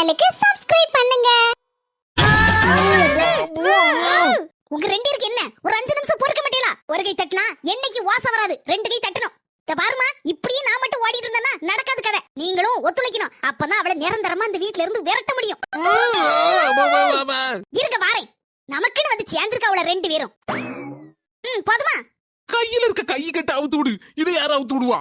சேனலுக்கு சப்ஸ்கிரைப் பண்ணுங்க. உங்க ரெண்டு பேருக்கு என்ன ஒரு 5 நிமிஷம் பொறுக்க மாட்டீங்களா? ஒரு கை தட்டினா என்னைக்கு வாசம் வராது, 2 கை தட்டணும். பாருமா, இப்படியே நான் மட்டும் ஓடிட்டு இருந்தேன்னா நடக்காது கதை. நீங்களும் ஒத்துழைக்கணும், அப்பதான் அவளை நிரந்தரமா இந்த வீட்ல இருந்து விரட்ட முடியும். இருக்க வாரை, நமக்குன்னு வந்து சேர்ந்திருக்க அவளை 2 பேரும். போதுமா? கையில இருக்க கை கட்ட அவுத்து விடு. இதை யாரும் அவுத்து விடுவா?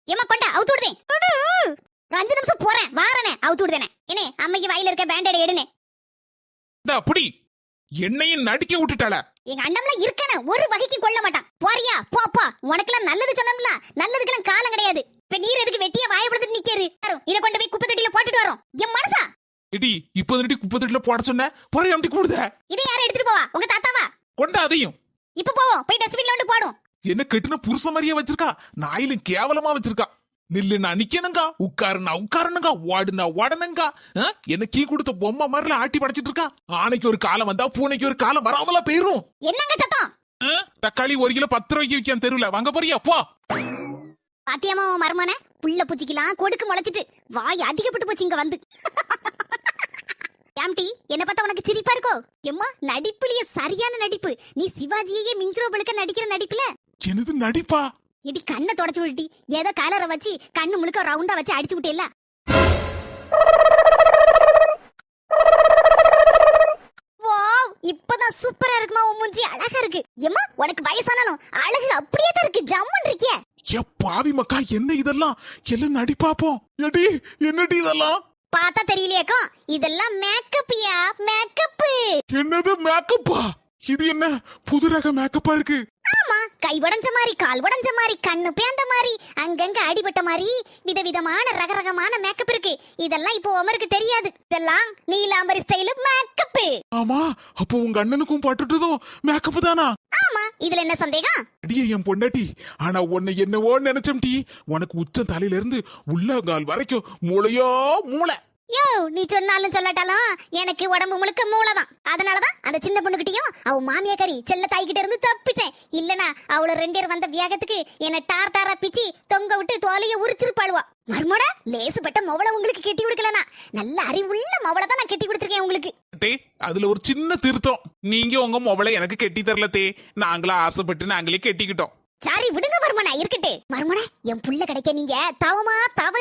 ஏமா கொண்டா அவுத்து விடுதேன். 5 நிமிஷம் போறேன் வாரனே, அவுத்து விடுதேனே. என்ன அம்மைக்கு வாயில இருக்க பேண்டேட் எடுனே. அப்படி என்னையும் நடிக்க விட்டுட்டாள. எங்க அண்ணம்லாம் இருக்கன ஒரு வகைக்கு கொள்ள மாட்டான். போறியா போப்பா, உனக்கெல்லாம் நல்லது சொன்னோம்ல, நல்லதுக்கெல்லாம் காலம் கிடையாது. இப்ப நீர் எதுக்கு வெட்டிய வாயப்படுத்து நிக்காரு? இத கொண்டு போய் குப்பை தொட்டில போட்டுட்டு வரோம். என் மனசா எடி இப்ப நடி குப்பை தொட்டில போட சொன்ன, போறே அம்டி கூடுத. இதை யாரை எடுத்துட்டு போவா? உங்க தாத்தாவா? கொண்டா அதையும். இப்ப போவோம், போய் டஸ்ட்பின்ல வந்து போடும். என்ன கெட்டுன புருஷ மாதிரியே வச்சிருக்கா, நாயிலும் கேவலமா வச்சிருக்கா. நில்லுனா நிக்கணுங்க, உட்காருனா உட்காரணுங்க, ஓடுனா ஓடணுங்க. என்ன கீ கொடுத்த பொம்மை மாதிரில ஆட்டி படைச்சிட்டு இருக்கா. ஆனைக்கு ஒரு காலம் வந்தா பூனைக்கு ஒரு காலம் வராமலா போயிரும். என்னங்க சத்தம்? தக்காளி 1 கிலோ 10 ரூபாய்க்கு விற்கான் தெருவுல, வாங்க போறியா? போ. பாத்தியாமா மருமன புள்ள பூச்சிக்கலாம் கொடுக்கு முளைச்சிட்டு வாய் அதிகப்பட்டு போச்சு இங்க வந்து. ஏம்டி என்ன பார்த்தா உனக்கு சிரிப்பா இருக்கோ? எம்மா நடிப்புலயே சரியான நடிப்பு. நீ சிவாஜியே மிஞ்சிரோபலுக்கு நடிக்கிற நடிப்புல. என்னது நடிப்பா? எடி கண்ணை தொடச்சு விட்டுட்டி, ஏதோ கலரை வச்சு கண்ணு முழுக்க ரவுண்டா வச்சு அடிச்சு விட்டேல்ல. வாவ், இப்பதான் சூப்பரா இருக்குமா உன் மூஞ்சி, அழகா இருக்கு. எம்மா உனக்கு வயசானாலும் அழகு அப்படியே தான் இருக்கு, ஜம்முன்னு இருக்கியே. ஏ பாவி மக்கா, என்ன இதெல்லாம்? எல்லாம் நடிப்பாப்போம். எடி என்னடி இதெல்லாம்? பார்த்தா தெரியலையாக்கும், இதெல்லாம் மேக்கப்யா, மேக்கப். என்னது மேக்கப்பா? இது என்ன புது ரக மேக்கப்பா இருக்கு? ஆமா, கை உடைஞ்ச மாதிரி, கால் உடைஞ்ச மாதிரி, கண்ணு பேந்த மாதிரி, அங்கங்க அடிபட்ட மாதிரி விதவிதமான ரகரகமான மேக்கப் இருக்கு. இதெல்லாம் இப்போ உமருக்கு தெரியாது. இதெல்லாம் நீலாம்பரி ஸ்டைல் மேக்கப். ஆமா, அப்போ உங்க அண்ணனுக்கும் பட்டுட்டதும் மேக்கப் தானா? ஆமா, இதுல என்ன சந்தேகம்? அடியே என் பொண்டாட்டி, ஆனா உன்னை என்னவோ நினைச்சம்டி. உனக்கு உச்ச தலையில இருந்து உள்ளங்கால் வரைக்கும் மூளையோ மூளை. யோ, நீ சொன்னாலும் சொல்லாட்டாலும் எனக்கு உடம்பு முழுக்க மூளைதான். அதனாலதான் அந்த சின்ன பொண்ணுகிட்டயும் அவ மாமியாக்காரி செல்ல தாய்கிட்ட இருந்து தப்பிச்சேன். இல்லனா அவள 2 பேர் வந்த வியாகத்துக்கு என்ன டார் டாரா பிச்சு தொங்க விட்டு தோலைய உரிச்சிருப்பாளுவா. மர்மோட லேசுப்பட்ட மொவளை உங்களுக்கு கெட்டி கொடுக்கலனா, நல்ல அறிவுள்ள மொவளை தான் நான் கெட்டி கொடுத்திருக்கேன் உங்களுக்கு. அதுல ஒரு சின்ன திருத்தம். நீங்க உங்க மொவளை எனக்கு கெட்டி தரல தே, நாங்களா ஆசைப்பட்டு நாங்களே கெட்டிக்கிட்டோம். சாரி விடுங்க மர்மனா, இருக்கட்டு. மர்மனா, என் புள்ள கிடைக்க நீங்க தவ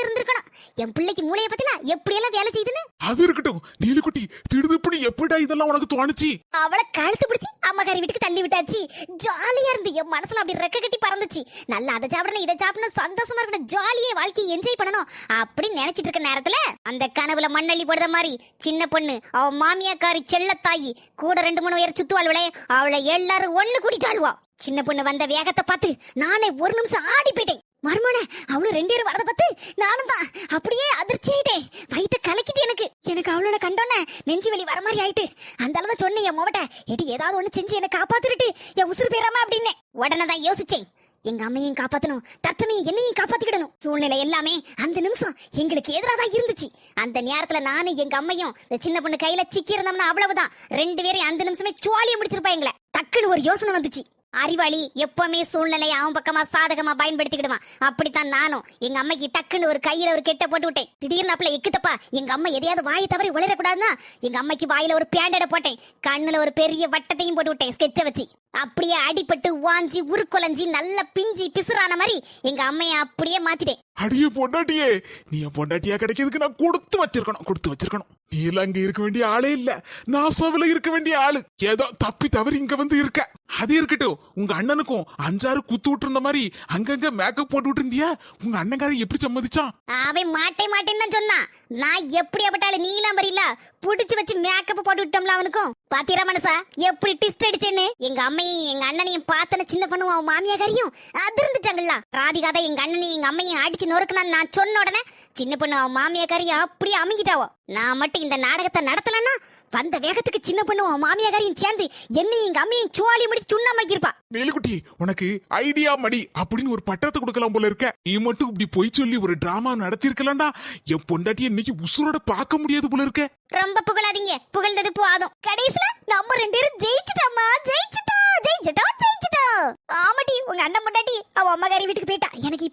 இருந்திருக்கணும். என் பிள்ளைக்கு மூளைய பத்தில எப்படி எல்லாம் வேலை செய்யுதுன்னு. அது இருக்கட்டும். நீலிக்குட்டி திடுதுப்புடி எப்படா இதெல்லாம் உனக்கு தோணுச்சு? அவளை கழுத்து பிடிச்சி அம்மாக்காரி வீட்டுக்கு தள்ளி விட்டாச்சு. ஜாலியா இருந்து என் மனசுல அப்படி ரெக்க கட்டி பறந்துச்சு. நல்லா அதை சாப்பிடணும் இதை சாப்பிடணும், சந்தோஷமா இருக்கணும், ஜாலியா வாழ்க்கையை என்ஜாய் பண்ணணும் அப்படின்னு நினைச்சிட்டு இருக்க நேரத்துல அந்த கனவுல மண்ணள்ளி போடுற மாதிரி சின்ன பொண்ணு அவ மாமியாக்காரி செல்லத்தாயி கூட 2-3 பேர் சுத்துவாள்வளே, அவளை எல்லாரும் ஒண்ணு கூட்டிட்டாள்வா. சின்ன பொண்ணு வந்த வேகத்தை பார்த்து நானே ஒரு நிமிஷம் ஆடி போயிட்டேன். மர்மோனே, அவளு 2 பேரும் வரத பார்த்து நானும் தான் அப்படியே அதிர்ச்சி ஆயிட்டேன். வயிற்று கலக்கிட்டு எனக்கு அவளோட கண்டோன்னே நெஞ்சு வலி வர மாதிரி ஆயிட்டு. அந்த அளவு சொன்னேன் என் மோட்ட, எடி ஏதாவது ஒண்ணு செஞ்சு என்ன காப்பாத்திட்டு என் உசுறு பேராம அப்படின்னு உடனே தான் யோசிச்சேன். எங்க அம்மையும் காப்பாத்தணும், தற்சமயம் என்னையும் காப்பாத்திக்கிடணும். சூழ்நிலை எல்லாமே அந்த நிமிஷம் எங்களுக்கு எதிராக இருந்துச்சு. அந்த நேரத்துல நானும் எங்க அம்மையும் சின்ன பொண்ணு கையில சிக்கி இருந்தோம்னா அவ்வளவுதான், 2 பேரையும் அந்த நிமிஷமே சுவாலிய முடிச்சிருப்பா. எங்களை டக்குன்னு ஒரு யோசனை வந்துச்சு. அறிவாளி எப்பவுமே சூழ்நிலையை அவன் பக்கமா சாதகமா பயன்படுத்திக்கிடுவான். அப்படித்தான் நானும் எங்க அம்மைக்கு டக்குன்னு ஒரு கையில ஒரு கெட்ட போட்டு விட்டேன். திடீர்னு அப்பல எக்குத்தப்பா எங்க அம்மா எதையாவது வாயை தவறி உளரக்கூடாதுன்னா எங்க அம்மைக்கு வாயில ஒரு பேண்டட போட்டேன், கண்ணுல ஒரு பெரிய வட்டத்தையும் போட்டு விட்டேன் ஸ்கெட்ச வச்சு. அப்படியே அடிபட்டு வாஞ்சி உருக்குலைஞ்சி நல்ல பிஞ்சி பிசுறான மாதிரி எங்க அம்மைய அப்படியே மாத்திட்டேன். அடியே பொண்டாட்டியே, நீ என் பொண்டாட்டியா கிடைக்கிறதுக்கு நான் கொடுத்து வச்சிருக்கணும். நீ எல்லாம் அங்க இருக்க வேண்டிய ஆளே இல்ல, நான் சோவில இருக்க வேண்டிய ஆளு. ஏதோ தப்பி தவறி இங்க வந்து இருக்க. அது இருக்கட்டும், உங்க அண்ணனுக்கும் 5-6 குத்து விட்டு இருந்த மாதிரி அங்கங்க மேக்கப் போட்டு விட்டு இருந்தியா? உங்க அண்ணங்காரன் எப்படி சம்மதிச்சான்? அவன் மாட்டேன்னு தான் சொன்னான். நான் எப்படியாப்பட்டாலும் நீலாம்பரி இல்ல புடிச்சு வச்சு மேக்கப் போட்டு விட்டோம்ல அவனுக்கும். பாத்தீரா மனசா எப்படி ட்விஸ்ட் அடிச்சேன்னு? எங்க அம்மையும் எங்க அண்ணனையும் பார்த்தன சின்ன பொண்ணு அவன் மாமியாக்காரியும் அதிர்ந்துட்டாங்கல்ல. ராதிகாத எங்க அண்ணனையும் எங்க அம்மையும் அடிச்சு நொறுக்குனான்னு நான் சொன்ன உடனே சின்ன பொண்ணு அவன் மாமியாக்காரியும் அப்படியே அமைங்கிட்டாவோ. நான் மட்டும் இந்த நாடகத்தை நடத்தலன்னா வந்த வேகத்துக்கு சின்ன பொண்ணு அவன் மாமியாக்காரியும் சேர்ந்து என்னையும் எங்க அம்மையும் சுவாலி முடிச்சு சுண்ணாமாக்கிருப்பா. நீலிக்குட்டி, உனக்கு ஐடியா மடி அப்படின்னு ஒரு பட்டத்தை கொடுக்கலாம் போல இருக்க. நீ மட்டும் இப்படி போய் சொல்லி ஒரு டிராமா நடத்தி இருக்கலாம்டா, என் பொண்டாட்டி இன்னைக்கு உசுரோட பார்க்க முடியாது போல இருக்க. ரொம்ப புகழாதீங்க, புகழ்ந்தது போதும். கடைசில நம்ம 2 பேரும் ஜெயிச்சிட்டோம். ஆமாட்டி, உங்க அண்ணன் பொண்டாட்டி அவ அம்மாக்காரி வீட்டுக்கு போயிட்டா. எனக்கு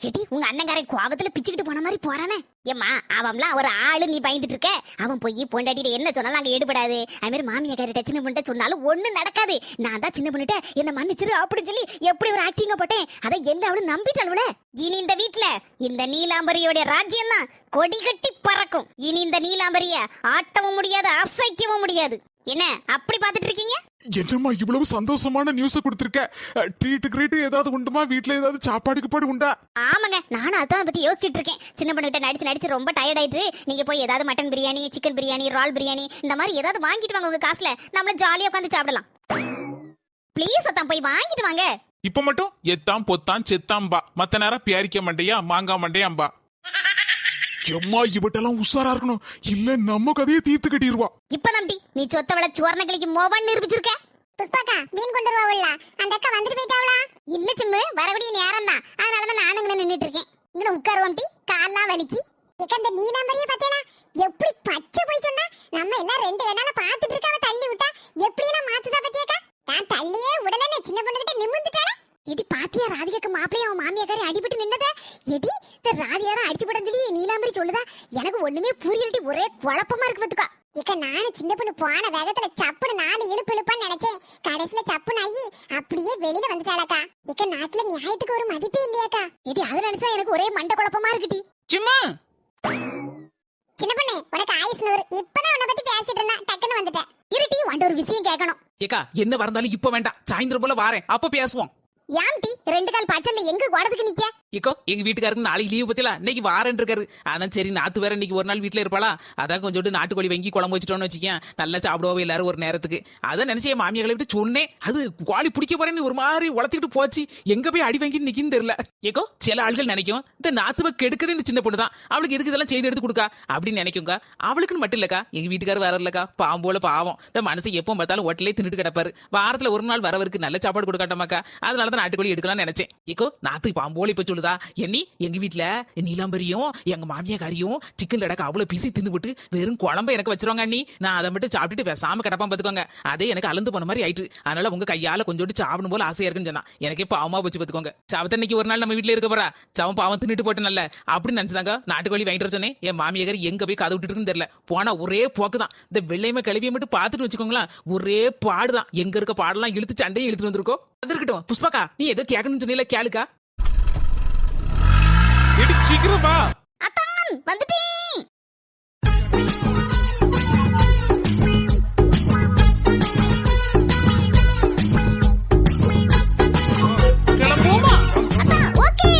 எடி உங்க அண்ணங்காரை கோவத்துல பிச்சுக்கிட்டு போன மாதிரி போறானே. ஏம்மா அவன்லாம் ஒரு ஆளு, நீ பயந்துட்டு இருக்க. அவன் போய் பொண்டாட்டிட்டு என்ன சொன்னாலும் அங்க எடுபடாது. அது மாதிரி மாமியாக்காரிட்ட சின்ன பொண்ணு சொன்னாலும் ஒண்ணும் நடக்காது. நான் தான் சின்ன பொண்ணுட்ட என்ன மன்னிச்சிரு அப்படின்னு சொல்லி எப்படி ஒரு ஆக்டிங்க போட்டேன். அதை எல்லாரும் நம்பிட்டாளுல. இனி இந்த வீட்ல இந்த நீலாம்பரியோட ராஜ்யம் தான் கொடி கட்டி பறக்கும். இனி இந்த நீலாம்பரிய ஆட்டவும் முடியாது, அசைக்கவும் முடியாது. என்ன அப்படி பாத்துட்டு இருக்கீங்க? என்னம்மா இவ்வளவு சந்தோஷமான நியூஸ கொடுத்திருக்க? ட்ரீட் கிரீட் ஏதாவது உண்டுமா? வீட்ல ஏதாவது சாப்பாடுக்கு பாடு உண்டா? ஆமாங்க, நானும் அதான் பத்தி யோசிச்சுட்டு இருக்கேன். சின்ன பொண்ணுகிட்ட நடிச்சு நடிச்சு ரொம்ப டயர்ட் ஆயிட்டு, நீங்க போய் ஏதாவது மட்டன் பிரியாணி, சிக்கன் பிரியாணி, ரால் பிரியாணி இந்த மாதிரி ஏதாவது வாங்கிட்டு வாங்க. உங்க காசுல நம்மள ஜாலியா உட்காந்து சாப்பிடலாம். ப்ளீஸ் அத்தான் போய் வாங்கிட்டு வாங்க. இப்ப மட்டும் எத்தாம் பொத்தான் செத்தாம்பா, மத்த நேரம் பியாரிக்க மண்டையா மாங்கா மண்டையாம்பா. எம்மா இவட்டெல்லாம் உஷாரா இருக்கணும், இல்ல நம்ம கதையை தீர்த்து கட்டிடுவா. இப்பதான் நீ சொத்தவள சுவர்ணகிளிக்கு மோவன் நிரூபிச்சிருக்க. புஷ்பாக்கா மீன் கொண்டு வருவாவுல்ல, அந்த அக்கா வந்துட்டு போயிட்டாவளா? இல்ல சிம்மு, வரக்கூடிய நேரம் தான். அதனாலதான் நானும் இங்க நின்னுட்டு இருக்கேன். இங்க உட்காருவோம் டி, கால்லாம் வலிக்கு. ஏக்க அந்த நீலாம்பரிய பார்த்தேனா எப்படி பச்சை போய் சொன்னா? நம்ம எல்லாம் ரெண்டு வேணால பாத்துட்டு இருக்காவ, தள்ளி விட்டா எப்படி எல்லாம் மாத்துதா பத்தியாக்கா? நான் தள்ளியே உடனே சின்ன பொண்ணுகிட்ட நிமிந்துட்டாளா? எடி பாத்தியா ராதிகாக்கு மாப்பிளைய அவன் மாமியாக்காரி அடிபட்டு நின்னத? எடி இந்த ராதியா தான் அடிச்சு போட்டன்னு சொல்லி நீலாம்பரி சொல்லுதா? எனக்கு ஒண்ணுமே புரியலடி, ஒரே குழப்பமா இருக்கு பத்துக்கா. ஏக்க நானும் சின்ன பொண்ணு போன வேகத்துல சப்புன்னு 4 இழுப்பு இழுப்பான்னு நினைச்சேன். கடைசியில சப்புன்னு ஆகி அப்படியே வெளியில வந்துட்டாளக்கா. ஏக்க நாட்டுல நியாயத்துக்கு ஒரு மதிப்பே இல்லையாக்கா? எடி அதை நினைச்சா எனக்கு ஒரே மண்ட குழப்பமா இருக்குடி. சும்மா சின்ன பொண்ணு உனக்கு ஆயுஸ் நூறு. இப்பதான் உன்னை பத்தி பேசிட்டு இருந்தா டக்குன்னு வந்துட்டேன். இருட்டி வண்ட ஒரு விஷயம் கேட்கணும். ஏக்கா என்ன வரந்தாலும் இப்ப வேண்டாம், சாயந்தரம் போல வாரேன், அப்ப பேசுவோம். ஏன் டி 2 கால் பச்சல்ல எங்க கோடத்துக்கு நிக்க? ஏக்கோ எங்க வீட்டுக்காருக்கு நாளைக்கு லீவு பத்தில, இன்னைக்கு வாரேன் இருக்காரு. அதான் சரி, நாத்து வேற இன்னைக்கு ஒரு நாள் வீட்டுல இருப்பாளா, அதான் கொஞ்சோண்டு நாட்டுக்கோழி வாங்கி குழம்பு வச்சுட்டோம்னு வச்சுக்கேன், நல்லா சாப்பிடுவோம் எல்லாரும் ஒரு நேரத்துக்கு. அதான் நினைச்சேன் மாமியார்களை விட்டு சொன்னேன், அது கோழி பிடிக்க போறேன்னு ஒரு மாதிரி உளத்திட்டு போச்சு. எங்க போய் அடி வாங்கி நிக்கின்னு தெரியல. ஏக்கோ சில ஆள்கள் நினைக்கும் இந்த நாத்துவை கெடுக்குதுன்னு சின்ன பொண்ணு தான், அவளுக்கு எதுக்கு இதெல்லாம் செய்து எடுத்து கொடுக்கா அப்படின்னு நினைக்குங்க. அவளுக்குன்னு மட்டும் இல்லக்கா, எங்க வீட்டுக்காரர் வேற இல்லக்கா, பாம்போல பாவம். இந்த மனசை எப்போ பார்த்தாலும் ஹோட்டலே தின்னுட்டு கிடப்பாரு. வாரத்துல ஒரு நாள் வரவருக்கு நல்ல சாப்பாடு கொடுக்காட்டமாக்கா, அதனாலதான் நாட்டுக்கோழி எடுக்கலாம்னு நினைச்சேன். ஏக்கோ நாத்து பாம்போல இப்ப சொல்லுதா, என்னி எங்க வீட்டுல நீலாம்பரியும் எங்க மாமியாக்காரியும் சிக்கன் லடக்கு அவ்வளவு பீசி தின்னுபிட்டு வெறும் குழம்பு எனக்கு வச்சிருவாங்க அண்ணி. நான் அதை மட்டும் சாப்பிட்டுட்டு பேசாம கிடப்பான் பாத்துக்கோங்க. அதே எனக்கு அலந்து போன மாதிரி ஆயிட்டு. அதனால உங்க கையால கொஞ்சோண்டு சாப்பிடும் போல ஆசையா இருக்குன்னு சொன்னா, எனக்கே பாவமா வச்சு பாத்துக்கோங்க. சாவத்தன்னைக்கு ஒரு நாள் நம்ம வீட்டுல இருக்க போறா, சவன் பாவம் தின்னுட்டு போட்டு நல்ல அப்படின்னு நினைச்சுதாங்க நாட்டுக்கோழி வாங்கிட்டு வர சொன்னேன். என் மாமியார் எங்க போய் கதை விட்டுட்டுன்னு தெரியல. போனா ஒரே போக்குதான், இந்த வெள்ளையமே கழுவியை மட்டும் பாத்துட்டு வச்சுக்கோங்களேன், ஒரே பாடுதான். எங்க இருக்க பாடெல்லாம் இழுத்து சண்டையும் இழுத்துட்டு வந்திருக்கோம். அது இருக்கட்டும் புஷ்பாக்கா, நீ எதோ கேட்கணும்னு சொன்னீல, கேளுக்கா. எடி சீக்கிரம் வா. அத்தான் வந்துட்டேன். கிளம்புவோமா? அத்தான் ஓகே.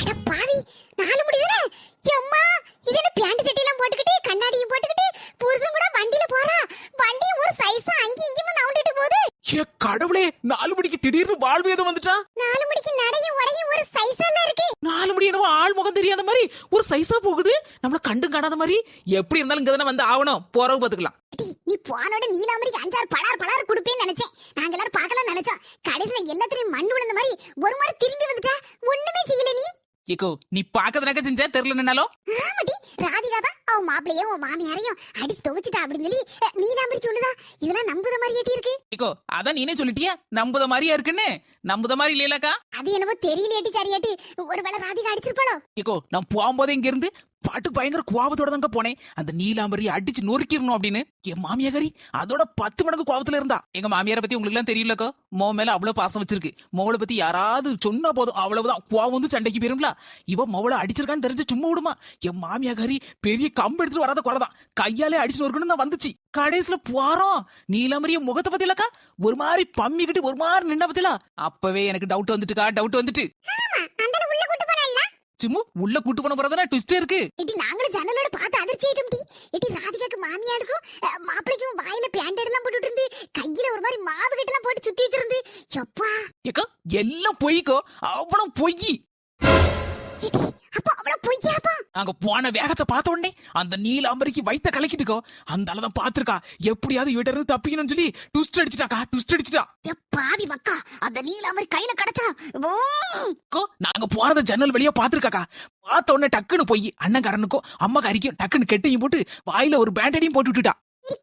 அட பாவி, 4 மணி தானே? எம்மா இது என்ன பேண்ட் சட்டை எல்லாம் போட்டுக்கிட்டு கண்ணாடியும் போட்டுக்கிட்டு புருஷன் கூட வண்டியில போறா. வண்டி ஒரு சைஸா அங்கி இங்கேயும் நவுண்டிட்டு போகுது. ஏ கடவுளே, 4 மணிக்கு திடீர்னு வாழ்வு ஏதோ வந்துட்டா. 4 மணிக்கு நடையும் உடையும் ஒரு சைஸால இருக்கு. 4 மணி என்னவோ ஆள் முகம் தெரியாத மாதிரி ஒரு சைஸா போகுது, நம்மள கண்டும் காணாத மாதிரி. எப்படி இருந்தாலும் இங்க தானே வந்து ஆகணும், போறவு பாத்துக்கலாம். நீ போனோட நீலாம்பரிக்கு 5-6 பலார் கொடுப்பேன்னு நினைச்சேன். நாங்க எல்லாரும் பார்க்கலாம் நினைச்சோம். கடைசியில எல்லாத்தையும் மண்ணு விழுந்த மாதிரி ஒரு மாதிரி திரும்பி வந்துட்டா. ஒண்ணுமே செய்யல நீ. ஏக்கோ நீ பாக்கறதுனாக்க செஞ்சா தெரியலன்னாலும். ஆமாடி, ராதிகா தான் அவ மாப்பிளையும் அவன் மாமியாரையும் அடிச்சு துவைச்சிட்டா அப்படின்னு சொல்லி நீலாம்பரி சொல்லுதா. இதெல்லாம் நம்புத மாதிரி ஏட்டி இருக்கு. ஏக்கோ அதான் நீனே சொல்லிட்டியா நம்புத மாதிரியா இருக்குன்னு. நம்புத மாதிரி இல்லையாக்கா? அது என்னவோ தெரியலையாட்டி சரியாட்டி. ஒருவேளை ராதிகா அடிச்சிருப்பாளோ? ஏக்கோ நான் போகும்போதே இங்க இருந்து பாட்டு பயங்கர கோவத்தோட தாங்க போனேன், அந்த நீலாம்பரி அடிச்சு நொறுக்கிடணும் அப்படின்னு. என் மாமியாரி அதோட 10 மடங்கு கோவத்துல இருந்தா. எங்க மாமியாரை பத்தி உங்களுக்கு எல்லாம் தெரியலக்கோ, மோ மேல அவ்வளவு பாசம் வச்சிருக்கு. மோளை பத்தி யாராவது சொன்னா போதும் அவ்வளவுதான் கோவம் வந்து சண்டைக்கு போயிரும்ல. இவ மோளை அடிச்சிருக்கான்னு தெரிஞ்சு சும்மா விடுமா? என் மாமியாரி பெரிய கம்பு எடுத்துட்டு வராத குறைதான், கையாலே அடிச்சு நொறுக்கணும் தான் வந்துச்சு. கடைசியில போறோம் நீலாம்பரிய முகத்தை பத்தி இல்லக்கா, ஒரு மாதிரி பம்மிக்கிட்டு ஒரு மாதிரி நின்ன பத்தில. அப்பவே எனக்கு டவுட் வந்துட்டுக்கா, டவுட் வந்துட்டு. ஆமா அந்தல உள்ள கூட்டி போறல்ல. சும்மா உள்ள கூட்டு போன போறதானே ட்விஸ்டே இருக்கு. இடி நாங்களும் ஜன்னலோட பார்த்து அதிர்ச்சி ஆயிட்டோம் டி. இடி ராதிகாக்கு மாமியாருக்கும் மாப்பிளைக்கும் வாயில பேண்டட் எல்லாம் போட்டுட்டு இருந்து, கையில ஒரு மாதிரி மாவு கட்டெல்லாம் போட்டு சுத்தி வச்சிருந்து. எப்பா ஏக்கா எல்லாம் பொய்க்கோ, அவ்வளவு பொய். இடி அப்ப அவ்வளவு பொய்யாப்பா? அங்க போன வேகத்தை பார்த்த உடனே அந்த நீலாம்பரிக்கு வைத்த கலக்கிட்டுக்கோ, அந்த அளவுதான் பாத்துருக்கா. எப்படியாவது இவட்ட இருந்து தப்பிக்கணும்னு சொல்லி ட்விஸ்ட் அடிச்சிட்டாக்கா, ட்விஸ்ட் அடிச்சிட்டா. பாவி மக்கா, அந்த நீலாம்பரி கையில கிடைச்சா நாங்க போறத ஜன்னல் வழியா பாத்துருக்காக்கா. பார்த்த உடனே டக்குன்னு போய் அண்ணன்காரனுக்கும் அம்மாக்காரிக்கும் டக்குன்னு கெட்டையும் போட்டு வாயில ஒரு பேண்டடையும் போட்டு விட்டுட்டா.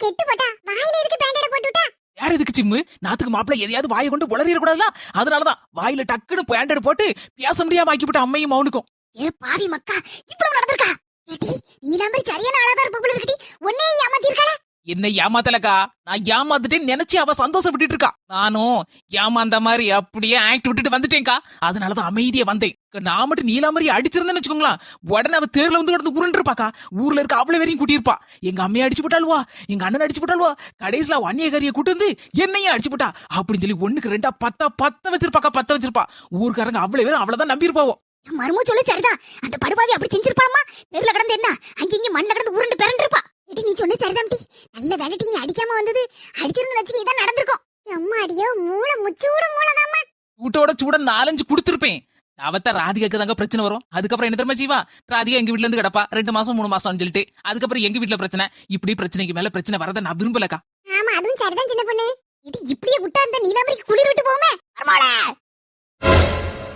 கெட்டு போட்டா வாயில இருக்கு பேண்டட போட்டு விட்டா. யார் எதுக்கு சிம்மு நாத்துக்கு மாப்பிள்ள எதையாவது வாயை கொண்டு உளறிடக்கூடாதுல, அதனாலதான் வாயில டக்குன்னு பேண்டட் போட்டு பேச முடியாம ஆக்கிவிட்ட அம்மையும் மௌனுக்கும். ஏ பாவி மக்கா, இவ்வளவு நடந்திருக்கா? ஏடி நீலாம்பரி சரியான ஆளாதான் இருப்ப போல இருக்குடி. உன்னையே ஏமாத்தி இருக்கா? என்ன ஏமாத்தலக்கா, நான் ஏமாந்துட்டேன்னு நினைச்சு அவ சந்தோஷப்பட்டு இருக்கா. நானும் ஏமாந்த மாதிரி அப்படியே ஆக்ட் விட்டுட்டு வந்துட்டேன்க்கா. அதனாலதான் அமைதியா வந்தேன். நான் மட்டும் நீலாம்பரி அடிச்சிருந்தேன்னு வச்சுக்கோங்களேன், உடனே அவ தேர்ல வந்து கிடந்து உருண்டு இருப்பாக்கா. ஊர்ல இருக்க அவ்வளவு வரையும் கூட்டியிருப்பா. எங்க அம்மையை அடிச்சு போட்டாளுவா, எங்க அண்ணன் அடிச்சு போட்டாளுவா, கடைசியில அந்நியக்காரியை கூட்டு வந்து என்னையும் அடிச்சு போட்டா அப்படின்னு சொல்லி 1க்கு 2 பத்த வச்சிருப்பாக்கா, பத்த வச்சிருப்பா. ஊருக்காரங்க அவ்வளவு பேரும் அவ்வளவுதான் நம்பியிருப்பாவோ. மருமோ சொல்லு சரிதான். அந்த படுபாவி அப்படி செஞ்சிருப்பாமா. தெருல கிடந்து என்ன அங்க இங்க மண்ணில கிடந்து உருண்டு பிறண்டு இருப்பா. ஏடி நீ சொன்ன சரிதான் டி. நல்ல வேலை டி, நீ அடிக்காம வந்தது. அடிச்சிருந்து வச்சு இதான் நடந்திருக்கும். அம்மா அடியோ மூளை முச்சூட மூளைதாம்மா. சூட்டோட சூட 4-5 கொடுத்திருப்பேன். அவத்த ராதிகாக்கு தாங்க பிரச்சனை வரும். அதுக்கப்புறம் என்ன தெரியுமா செய்வா, ராதிகா எங்க வீட்டுல இருந்து கிடப்பா 2 மாசம் 3 மாசம் சொல்லிட்டு. அதுக்கப்புறம் எங்க வீட்டுல பிரச்சனை. இப்படி பிரச்சனைக்கு மேல பிரச்சனை வரத நான் விரும்பலக்கா. ஆமா அதுவும் சரிதான் சின்ன பொண்ணு. ஏடி இப்படியே விட்டா அந்த நீலாம்பரிக்கு குளிர் விட்டு போமே. மருமோளே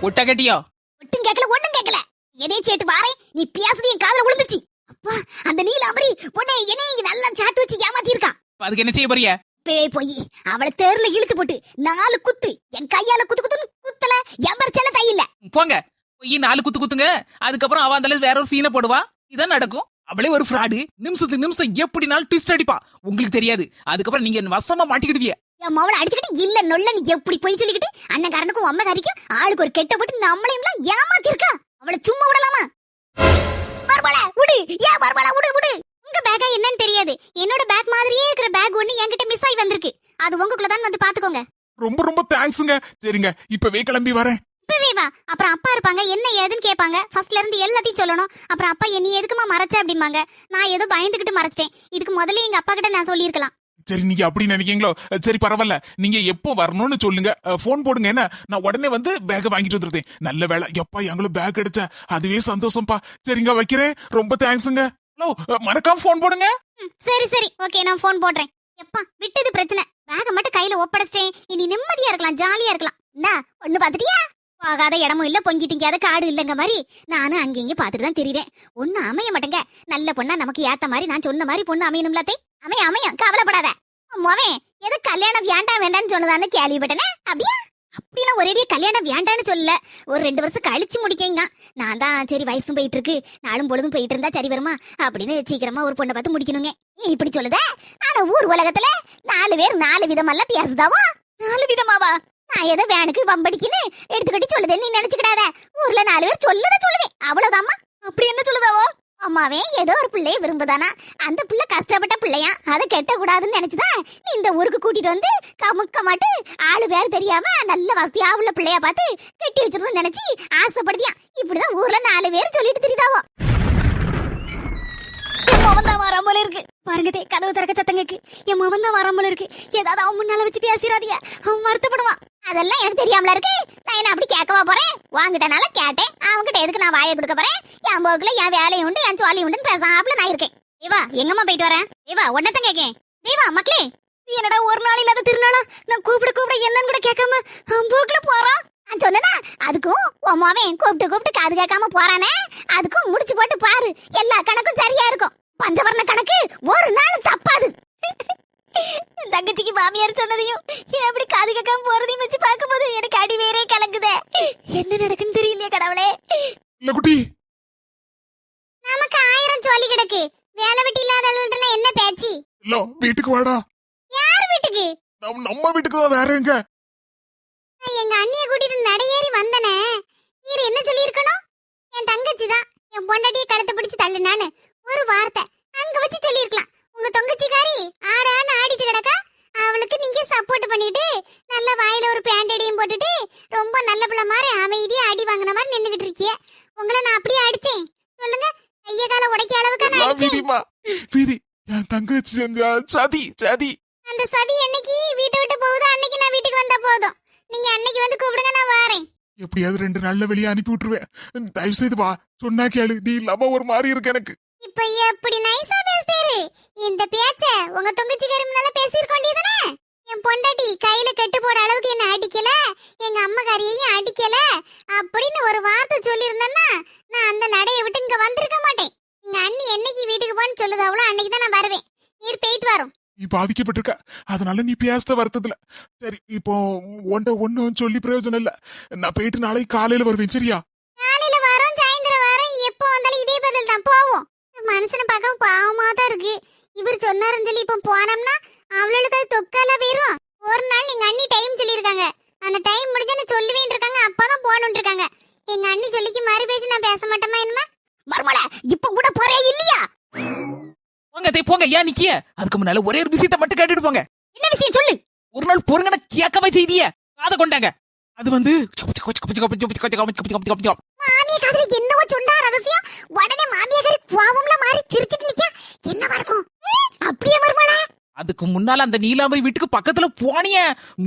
ஒட்ட கட்டியோ ஒட்டும் கேட்கல ஒண்ணும் கேட்கல. எதையும் சேர்த்து வாரேன். நீ பேசுறது என் காதுல விழுந்துச்சு. அப்பா அந்த நீலாம்பரி உன்னை என்னைய இங்க நல்லா சாட்டு வச்சு ஏமாத்தி இருக்கா. அதுக்கு என்ன செய்ய போறிய? பேய் போய் அவளை தேர்ல இழுத்து போட்டு 4 குத்து என் கையால குத்து குத்துன்னு குத்தல எம்பர் செல்ல தையில. போங்க போய் 4 குத்து குத்துங்க. அதுக்கப்புறம் அவ அந்த வேற ஒரு சீனை போடுவா. இதான் நடக்கும். அவளே ஒரு ஃப்ராடு. நிமிஷத்துக்கு நிமிஷம் எப்படினாலும் ட்விஸ்ட் அடிப்பா. உங்களுக்கு தெரியாது. அதுக்கப்புறம் நீங்க வசமா மாட்டிக்கிடுவிய. என் மவளை அடிச்சுக்கிட்டு இல்ல நொல்ல நீ எப்படி போய் சொல்லிக்கிட்டு அண்ணன்காரனுக்கும் அம்மகாரிக்கும் ஆளுக்கு ஒரு கெட்ட போட்டு நம்மளையும் ஏமாத்தி இருக்கா. அவளை சும்மா விடலாமா? மருமகளே விடு. ஏன் மருமகளே விடு விடு. உங்க பேக்கா என்னன்னு தெரியாது. என்னோட பேக் மாதிரியே இருக்கிற பேக் ஒண்ணு என்கிட்ட மிஸ் ஆகி வந்திருக்கு. அது உங்களுக்குள்ள தான் வந்து பாத்துக்கோங்க. ரொம்ப ரொம்ப தேங்க்ஸுங்க. சரிங்க, இப்பவே கிளம்பி வரேன். இப்பவே வா. அப்புறம் அப்பா இருப்பாங்க, என்ன ஏதுன்னு கேட்பாங்க. ஃபர்ஸ்ட்ல இருந்து எல்லாத்தையும் சொல்லணும். அப்புறம் அப்பா நீ எதுக்குமா மறைச்ச அப்படிம்பாங்க. நான் ஏதோ பயந்துகிட்டு மறைச்சிட்டேன். இதுக்கு முதல்ல எங்க அப்பா கிட்ட நான் சொல்லியிருக்கலாம். சரி, நீங்க அப்படி நினைக்கீங்களோ? சரி பரவாயில்ல, நீங்க எப்போ வரணும்னு சொல்லுங்க, போன் போடுங்க. என்ன, நான் உடனே வந்து பேக் வாங்கிட்டு வந்துருந்தேன். நல்ல வேலை, எப்பா எங்களுக்கு பேக் கிடைச்ச அதுவே சந்தோஷம்ப்பா. சரிங்க வைக்கிறேன். ரொம்ப தேங்க்ஸுங்க. ஹலோ, மறக்காம போன் போடுங்க. சரி சரி ஓகே, நான் போன் போடுறேன். எப்பா விட்டது பிரச்சனை. பேக மட்டும் கையில ஒப்படைச்சிட்டேன். இனி நிம்மதியா இருக்கலாம், ஜாலியா இருக்கலாம். என்ன ஒண்ணு பாத்துட்டியா? போகாத இடமும் இல்ல, பொங்கி திங்காத காடு இல்லங்க மாதிரி நானும் அங்கங்க பாத்துட்டு தான் தெரியுறேன். ஒண்ணு அமைய மாட்டேங்க. நல்ல பொண்ணா நமக்கு ஏத்த மாதிரி நான் சொன்ன மாதிரி பொண்ணு அமையணும்லாத்தே. அமையும் கவலைப்படாத. மோவே எது கல்யாணம் வேண்டாம் வேண்டாம்னு சொன்னதான்னு கேள்விப்பட்டனே. அப்படியா? அப்படிலாம் ஒரேடியே கல்யாணம் வேண்டான்னு சொல்லல. ஒரு 2 வருஷம் கழிச்சு முடிக்கங்க. நான் தான் சரி வயசும் போயிட்டு இருக்கு, நாளும் பொழுதும் போயிட்டு இருந்தா சரி வருமா அப்படின்னு சீக்கிரமா ஒரு பொண்ணை பார்த்து முடிக்கணுங்க. இப்படி சொல்லுத. ஆனா ஊர் உலகத்துல 4 பேர் 4 விதமெல்லாம் பேசுதாவா? 4 விதமாவா? நான் ஏதோ வேனுக்கு வம்படிக்குன்னு எடுத்துக்கட்டி சொல்லுதேன்னு நீ நினைச்சுக்கிடாத. ஊர்ல 4 பேர் சொல்லுதே அவ்வளவுதாம்மா. அப்படி என்ன சொல்லுதாவோ? அம்மாவே ஏதோ ஒரு பிள்ளைய விரும்புதானா, அந்த பிள்ளை கஷ்டப்பட்ட பிள்ளையா, அதை கெட்ட கூடாதுன்னு நினைச்சுதான் நீ இந்த ஊருக்கு கூட்டிட்டு வந்து கமுக்க மாட்டு ஆளு வேற தெரியாம நல்ல வசதியா உள்ள பிள்ளையா பார்த்து கட்டி வச்சிருக்கணும்னு நினைச்சு ஆசைப்படுதியா. இப்படிதான் ஊர்ல 4 பேர் சொல்லிட்டு தெரியுதாவோ. என் மவன் தான் வராம போல இருக்கு. பாருங்க கதவு திறக்க சத்தங்கக்கு. என் மவன் தான் வராம போல இருக்கு. ஏதாவது அவன் முன்னால வச்சு பேசிடாதியா, அவன் வருத்தப்படுவான். அதெல்லாம் எனக்கு தெரியாமல இருக்கு. நான் என்ன அப்படி கேட்கவா போறேன்? வாங்கிட்டனால கேட்டேன். அவன்கிட்ட எதுக்கு நான் வாயை கொடுக்க போறேன்? என் போக்குல என் வேலையும் உண்டு, என் சோழி உண்டுன்னு பேசாமல நான் இருக்கேன். தேவா எங்கம்மா போயிட்டு வரேன்? தேவா ஒன்னதான் கேக்கேன். தேவா மக்களே, என்னடா ஒரு நாள் இல்லாத திருநாளா? நான் கூப்பிட என்னன்னு கூட கேட்காம அவன் போக்குல போறான். நான் சொன்னா அதுக்கும் உமாவேன் கூப்பிட்டு காது கேட்காம போறானே, அதுக்கும் முடிச்சு போட்டு பாரு, எல்லா கணக்கும் சரியா இருக்கும். பஞ்சவர்ண கணக்கு ஒரு நாள் தப்பாது. தங்கச்சிக்கு மாமியார் சொன்னதையும் எப்படி காது கேட்காம போறதையும் வச்சு பார்க்கும்போது எனக்கு அடி வேறே கலங்குதே. என்ன நடக்குன்னு தெரியலையே கடவுளே. இல்ல குட்டி, நமக்கு 1000 சொல்லி கிடக்கு. வேலை வெட்டி இல்லாதவங்கள்ட்ட என்ன பேச்சு? இல்ல வீட்டுக்கு வாடா. யார் வீட்டுக்கு? நம்ம வீட்டுக்கு தான். வேற எங்க? எங்க அண்ணிய கூட்டிட்டு நடையேறி வந்தனே. நீர் என்ன சொல்லியிருக்கணும்? என் தங்கச்சி தான் என் பொண்டாட்டியை கழுத்தை பிடிச்சு தள்ளுனான்னு ஒரு வார்த்தை அங்க வச்சு சொல்லியிருக்கலாம். உங்க தொங்கச்சிக்காரி ஆடான்னு ஆடிச்சு கிடக்கா. அவளுக்கு நீங்க சப்போர்ட் பண்ணிட்டு நல்ல வாயில ஒரு பேண்டடியும் போட்டுட்டு ரொம்ப நல்ல பிள்ளை மாதிரி அமைதியா அடி வாங்கின மாதிரி நின்னுகிட்டு இருக்கிய. உங்களை நான் அப்படியே அடிச்சேன் சொல்லுங்க? கைய கால உடைக்க அளவுக்கு நான் அடிச்சேன். வீதி என் தங்கச்சி செஞ்சா சதி. அந்த சதி என்னைக்கு வீட்டை விட்டு போகுதோ அன்னைக்கு நான் வீட்டுக்கு வந்தா போதும். நீங்க அன்னைக்கு வந்து கூப்பிடுங்க, நான் வரேன். எப்படியாவது 2 நாள்ல வெளியே அனுப்பி விட்டுருவேன். தயவு செய்து வா. சொன்னா கேளு. நீ இல்லாம ஒரு மாதிரி இருக்கு எனக்கு. இப்ப எப்படி நைஸா பேசுறாரு இந்த பேச்ச? உங்க தொங்கச்சிக்காரி முன்னால பேசிருக்கோண்டியதானே? என் பொண்டாட்டி கையில கெட்டு போட அளவுக்கு என்ன அடிக்கல, எங்க அம்மாக்காரியையும் அடிக்கல அப்படின்னு ஒரு வார்த்தை சொல்லியிருந்தேன்னா நான் அந்த நடையை விட்டு இங்க வந்திருக்க மாட்டேன். எங்க அண்ணி என்னைக்கு வீட்டுக்கு போன்னு சொல்லுது அவ்வளோ அன்னைக்கு தான் நான் வருவேன். நீர் போயிட்டு வரோம். நீ பாதிக்கப்பட்டிருக்க. அதனால நீ பேச வருத்தத்துல. சரி, இப்போ ஒன்னும் சொல்லி பிரயோஜனம் இல்ல. நான் போயிட்டு நாளைக்கு காலையில வருவேன், சரியா? காலையில வரோம், சாயந்தரம் வரோம், எப்போ வந்தாலும் இதே பதில் தான். போவோம். மனுஷனை பார்க்க பாவமா தான் இருக்கு. இவர் சொன்னாருன்னு சொல்லி இப்போ போனோம்னா அவளுக்கு அது தொக்கால போயிரும். ஒரு நாள் எங்க அண்ணி டைம் சொல்லியிருக்காங்க. அந்த டைம் முடிஞ்சு சொல்லுவேன் இருக்காங்க. அப்பதான் போகணும் இருக்காங்க. எங்க அண்ணி சொல்லிக்கு மறு பேசி நான் பேச மாட்டேமா என்னமா? மர்மல இப்ப கூட போறே இல்லையா? போங்க தே போங்க, ஏன் நிக்கிய? அதுக்கு முன்னால ஒரே ஒரு விஷயத்தை மட்டும் கேட்டுட்டு போங்க. என்ன விஷயம் சொல்லு. ஒரு நாள் பொறுங்கன கேட்கவே செய்திய காதை கொண்டாங்க. அது வந்து மாமியா காதுல என்னவோ சொன்னா ரகசியம். உடனே மாமியா காரி பாவம்ல மாறி சிரிச்சிட்டு நிக்க. என்னவா இருக்கும்? அப்படியே மர்மல. அதுக்கு முன்னால அந்த நீலாம்பரி வீட்டுக்கு பக்கத்துல போனிய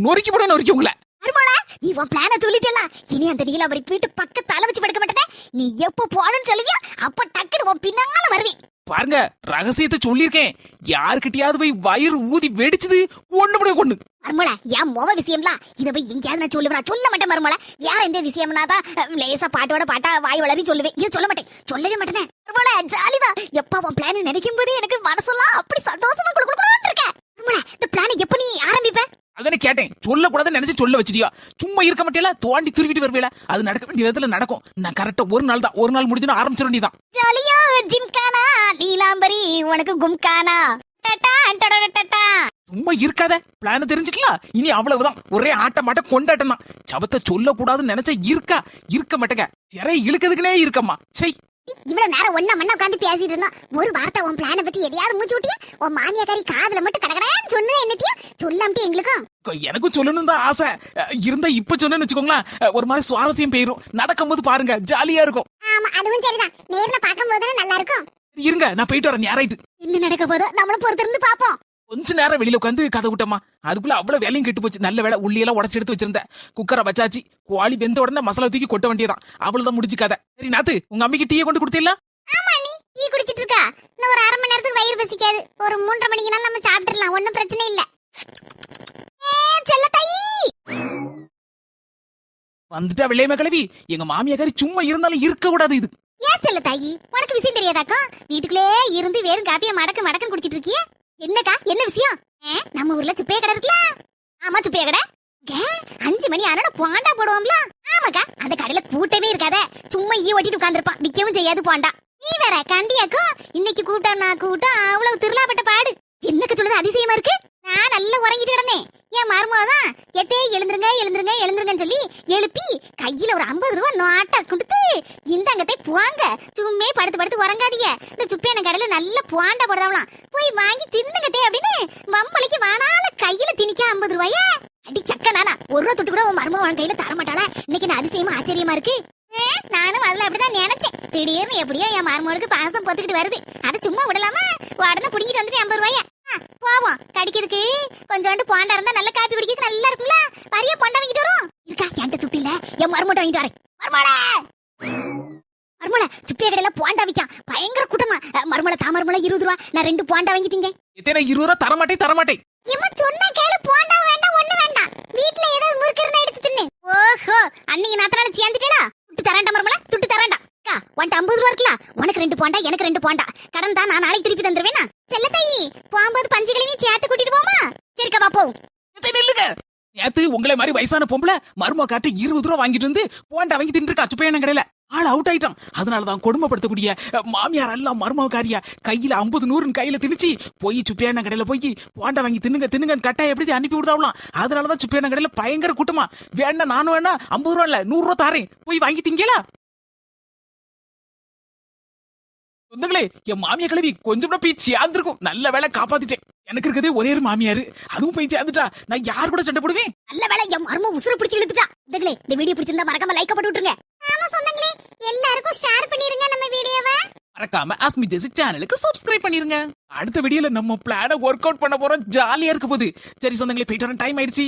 நொறுக்கி போட நொறுக்கி உங்களை. மர்மல நீ உன் பிளான சொல்லிட்டல. இனி அந்த நீலாம்பரி வீட்டு பக்கத்தால வச்சு படுக்க மாட்டேனே. நீ எப்ப போறன்னு சொல்லுவியா அப்ப டக்குனு உன் பின்னால வருவேன். பாருங்க, ரகசியத்தை சொல்லியிருக்கேன். யாருக்கிட்டயாவது போய் வயிறு ஊதி வெடிச்சது ஒண்ணு முடிய கொண்டு. மர்மல என் மோவ விஷயம்லாம் இத போய் எங்கேயாவது நான் சொல்லுவேன். சொல்ல மாட்டேன் மர்மல. வேற எந்த விஷயம்னா தான் லேசா பாட்டோட பாட்டா வாய் வளவி சொல்லுவேன். இது சொல்ல மாட்டேன், சொல்லவே மாட்டேனே. மர்மல ஜாலிதான். எப்ப உன் பிளான் நினைக்கும் போது எனக்கு மனசெல்லாம் அப்படி சந்தோஷமா குடுக்குறோம்னு இருக்க. மர்மல இந்த பிளான் எப்ப நீ ஆரம்பிப்ப? அதனை கேட்டேன். சொல்ல கூடாதுன்னு நினைச்சு சொல்ல வச்சிட்டியா? சும்மா இருக்க மாட்டேல, தோண்டி துருவிட்டு வருவேல. அது நடக்க வேண்டிய விதத்துல நடக்கும். நான் கரெக்டா ஒரு நாள் தான், ஒரு நாள் முடிஞ்சுன்னு ஆரம்பிச்சிட வேண்டியதான். ஜாலியா ஜிம்கானா நீலாம்பரி உனக்கு கும்கானா டடா டடா டடா. சும்மா இருக்காத, பிளான் தெரிஞ்சுக்கலாம். இனி அவ்வளவுதான், ஒரே ஆட்டமாட்ட கொண்டாட்டம் தான். சபத்தை சொல்ல கூடாதுன்னு நினைச்சா இருக்க மாட்டேங்க. சிறை இழுக்கிறதுக்குனே இருக்கம்மா. சை, இவ்வளவு நேரம் ஒண்ணா மண்ணா உட்காந்து பேசிட்டு இருந்தோம். ஒரு வார்த்தை உன் பிளான பத்தி எதையாவது மூச்சு விட்டியா? உன் மாமியா காரி காதுல மட்டும் கடகடான்னு சொன்னது என்னத்தியா? சொல்லாமட்டி எங்களுக்கும் எனக்கும் சொல்லணும் தான் ஆசை இருந்தா இப்ப சொன்னு வச்சுக்கோங்களேன். ஒரு மாதிரி சுவாரஸ்யம் போயிரும். நடக்கும்போது பாருங்க, ஜாலியா இருக்கும். ஆமா, அதுவும் சரிதான். நேர்ல பார்க்கும் போது நல்லா இருக்கும். இருங்க, நான் போயிட்டு வரேன். நேராயிட்டு என்ன நடக்க போதோ நம்மளும் பொறுத்திருந்து பாப்போம். கொஞ்ச நேரம் வெளியில உட்காந்து கதை விட்டமா. அதுக்குள்ள அவ்வளவு வேலையும் கெட்டு போச்சு. நல்ல வேலை உள்ளியெல்லாம் உடச்சு எடுத்து வச்சிருந்தேன். குக்கரை வச்சாச்சு. கோழி வெந்த உடனே மசாலா தூக்கி கொட்ட வேண்டியதான். அவ்வளவுதான் முடிச்சு கதை. சரி நாத்து, உங்க அம்மிக்கு டீயை கொண்டு கொடுத்தீங்களா? ஆமா, நீ டீ குடிச்சிட்டு இருக்கா? இன்னும் ஒரு 1/2 மணி நேரத்துக்கு வயிறு பசிக்காது. ஒரு 3:30 மணிக்குனால நம்ம சாப்பிட்டுறலாம். ஒண்ணும் பிரச்சனை இல்ல. செல்ல தாயி வந்துட்டா விளையமே கிளவி. எங்க மாமியாக்காரி சும்மா இருந்தாலும் இருக்க கூடாது. இது ஏன் செல்ல தாயி உனக்கு விஷயம் தெரியாதாக்கா? வீட்டுக்குள்ளே இருந்து வெறும் காப்பிய மடக்கு குடிச்சிட்டு இருக்கிய. என்னக்கா என்ன விஷயம்? நம்ம ஊர்ல சுப்பைய கடை இருக்குல்ல? ஆமா, சுப்பைய கடை. 5 மணி ஆனா போண்டா போடுவோம்ல? ஆமாக்கா, அந்த கடையில கூட்டமே இருக்காத. சும்மா ஈ ஓட்டிட்டு உட்கார்ந்துருப்பான். விக்கவும் செய்யாது போண்டா. நீ வேற கண்டியாக்கோ இன்னைக்கு கூட்டம் அவ்வளவு திருளாப்பட்ட பாடு. என்னக்கு சொல்றது அதிசயமா இருக்கு. நான் நல்லா உறங்கிட்டு கிடந்தேன். என் மருமகதான் எத்தே எழுந்துருங்கன்னு சொல்லி எழுப்பி கையில ஒரு 50 ரூபா நோட்டா கொடுத்து இந்தங்கத்தை போங்க, சும்மே படுத்து உறங்காதீங்க, இந்த சுப்பையான கடையில நல்ல போண்டா போடுதாவலாம், போய் வாங்கி தின்னுங்கத்தே அப்படின்னு வம்பளிக்கு வானால கையில திணிக்க 50 ரூபாய. அடி சக்க நானா 1 ரூபா தொட்டு கூட உன் மருமகன் கையில தரமாட்டாளா? இன்னைக்கு நான் அதிசயமா ஆச்சரியமா இருக்கு. நானும் அதுல அப்படிதான் நினைச்சேன். திடீர்னு எப்படியோ என் மருமகளுக்கு பாசம் பொத்துக்கிட்டு வருது. அதை சும்மா விடலாமா? உடனே புடிங்கிட்டு வந்துட்டு 50 ரூபாய. போவோம் கடிக்கிறதுக்கு. கொஞ்சோண்டு போண்டா இருந்தா நல்ல காப்பி குடிக்கிறது நல்லா இருக்கும்ல. வரிய போண்டா வாங்கிட்டு வரும். இருக்கா என்கிட்ட துட்டு இல்ல, என் மருமட்டை வாங்கிட்டு வரேன். மருமலை சுப்பிய கடையில போண்டா விற்கான். பயங்கர கூட்டமா. மருமலை தாமரமலை 20 ரூபா. நான் 2 போண்டா வாங்கிட்டீங்க. எத்தனை 20 ரூபா தரமாட்டேன். இவன் சொன்ன கேளு. போண்டா வேண்டாம், ஒண்ணு வேண்டாம். வீட்ல ஏதாவது முறுக்கு இருந்தா எடுத்து தின்னு. ஓஹோ, அன்னைக்கு நாத்தனால சேர்ந்துட்டேளா? துட்டு தரேன்டா மருமலை, துட்டு தரேன்டா. அக்கா உன்ட்ட 50 ரூபா இருக்குல்ல? உனக்கு 2 போண்டா, எனக்கு 2 போண்டா. கடன் தான், நான் நாளைக்கு திருப்பி தந்துருவேனா? செல்லத்தாயி போகும்போது பஞ்சு கிழமையும் சேர்த்து கூட்டிட்டு போமா? சரிக்கா வா போவோம். நில்லுங்க. நேத்து உங்களை மாதிரி வயசான பொம்பளை மருமக காட்டு 20 ரூபா வாங்கிட்டு வந்து போண்டா வாங்கி தின்னுருக்கா சுப்பையான கடையில. ஆள் அவுட் ஆயிட்டான். அதனாலதான் கொடுமைப்படுத்தக்கூடிய மாமியார் எல்லாம் மருமகாரியா கையில 50 100 கையில திணிச்சு போய் சுப்பையான கடையில போய் போண்டா வாங்கி தின்னுங்க கட்டாய எப்படி அனுப்பி விடுதாவலாம். அதனாலதான் சுப்பையான கடையில பயங்கர கூட்டமா. வேணா நானும் வேணா 50 ரூபா இல்ல 100 ரூபா தாரேன், போய் வாங்கி திங்கலா. சொந்தங்களே, என் மாமியா கிளவி கொஞ்சம் கூட போய் சேர்ந்துருக்கும். நல்ல வேலை காப்பாத்திட்டேன். எனக்கு இருக்கதே ஒரே ஒரு மாமியாரு, அதுவும் போய் சேர்ந்துட்டா நான் யார் கூட சண்டை போடுவேன்? நல்ல வேலை என் மரும உசுர பிடிச்சு இழுத்துட்டா. இந்த வீடியோ பிடிச்சிருந்தா மறக்காம லைக் போட்டு விட்டுருங்க. ஆமா சொந்தங்களே, எல்லாருக்கும் ஷேர் பண்ணிருங்க நம்ம வீடியோவை. மறக்காம அஸ்மி ஜெசி சேனலுக்கு சப்ஸ்கிரைப் பண்ணிருங்க. அடுத்த வீடியோல நம்ம பிளான ஒர்க் அவுட் பண்ண போறோம். ஜாலியா இருக்க போகுது. சரி சொந்தங்களே, போயிட்டு வரேன். டைம் ஆயிடுச்சு.